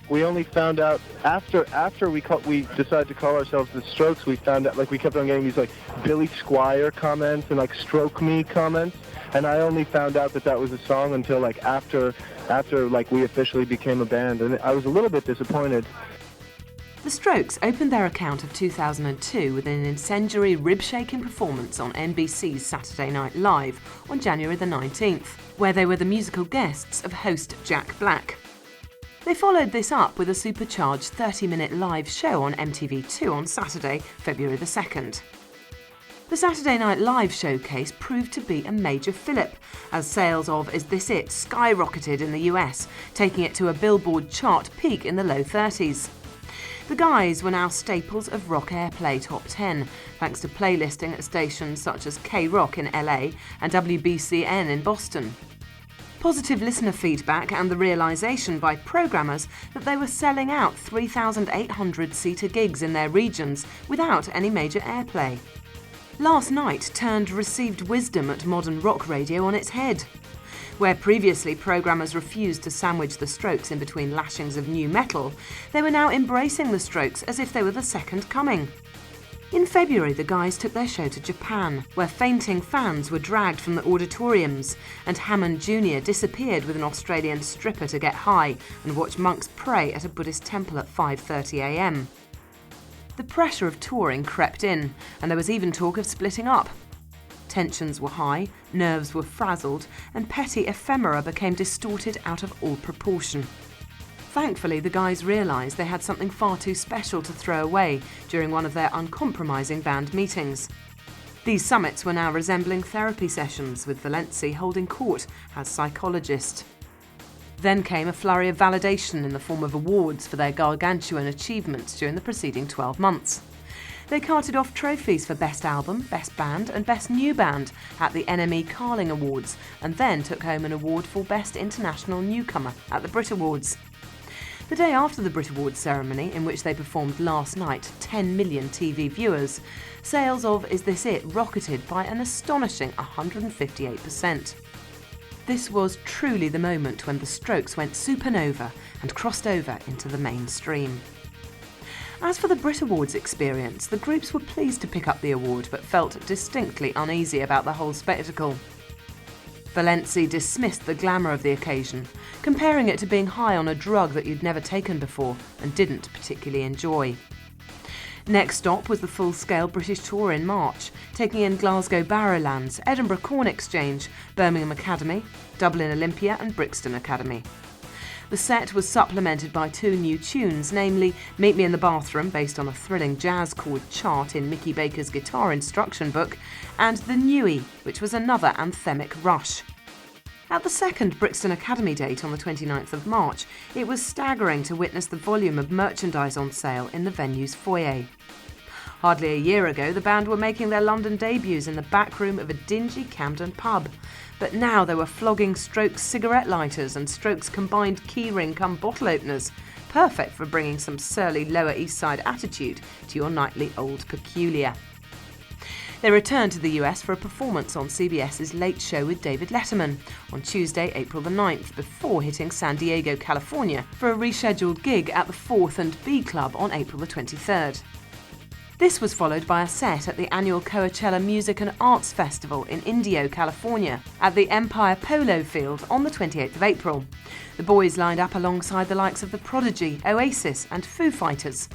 we only found out after we decided to call ourselves the Strokes. We found out, like, we kept on getting these like Billy Squire comments and like stroke me comments, and I only found out that was a song until like after like we officially became a band, and I was a little bit disappointed. The Strokes opened their account of 2002 with an incendiary rib-shaking performance on NBC's Saturday Night Live on January the 19th, where they were the musical guests of host Jack Black. They followed this up with a supercharged 30-minute live show on MTV2 on Saturday, February the 2nd. The Saturday Night Live showcase proved to be a major fillip, as sales of Is This It skyrocketed in the US, taking it to a Billboard chart peak in the low 30s. The guys were now staples of Rock Airplay Top 10, thanks to playlisting at stations such as K-Rock in LA and WBCN in Boston. Positive listener feedback and the realisation by programmers that they were selling out 3,800-seater gigs in their regions without any major airplay. Last Night turned received wisdom at modern rock radio on its head. Where previously programmers refused to sandwich the Strokes in between lashings of new metal, they were now embracing the Strokes as if they were the second coming. In February, the guys took their show to Japan, where fainting fans were dragged from the auditoriums, and Hammond Jr. disappeared with an Australian stripper to get high and watch monks pray at a Buddhist temple at 5:30 a.m. The pressure of touring crept in, and there was even talk of splitting up. Tensions were high, nerves were frazzled, and petty ephemera became distorted out of all proportion. Thankfully, the guys realised they had something far too special to throw away during one of their uncompromising band meetings. These summits were now resembling therapy sessions, with Valenci holding court as psychologist. Then came a flurry of validation in the form of awards for their gargantuan achievements during the preceding 12 months. They carted off trophies for Best Album, Best Band and Best New Band at the NME Carling Awards, and then took home an award for Best International Newcomer at the Brit Awards. The day after the Brit Awards ceremony, in which they performed Last Night to 10 million TV viewers, sales of Is This It rocketed by an astonishing 158%. This was truly the moment when the Strokes went supernova and crossed over into the mainstream. As for the Brit Awards experience, the groups were pleased to pick up the award but felt distinctly uneasy about the whole spectacle. Valenci dismissed the glamour of the occasion, comparing it to being high on a drug that you'd never taken before and didn't particularly enjoy. Next stop was the full-scale British tour in March, taking in Glasgow Barrowlands, Edinburgh Corn Exchange, Birmingham Academy, Dublin Olympia and Brixton Academy. The set was supplemented by two new tunes, namely Meet Me in the Bathroom, based on a thrilling jazz chord chart in Mickey Baker's guitar instruction book, and The Newie, which was another anthemic rush. At the second Brixton Academy date on the 29th of March, it was staggering to witness the volume of merchandise on sale in the venue's foyer. Hardly a year ago, the band were making their London debuts in the back room of a dingy Camden pub. But now they were flogging Strokes cigarette lighters and Strokes combined keyring cum bottle openers, perfect for bringing some surly Lower East Side attitude to your nightly Old Peculiar. They returned to the US for a performance on CBS's Late Show with David Letterman on Tuesday, April the 9th, before hitting San Diego, California for a rescheduled gig at the 4th and B Club on April the 23rd. This was followed by a set at the annual Coachella Music and Arts Festival in Indio, California, at the Empire Polo Field on the 28th of April. The boys lined up alongside the likes of The Prodigy, Oasis and Foo Fighters.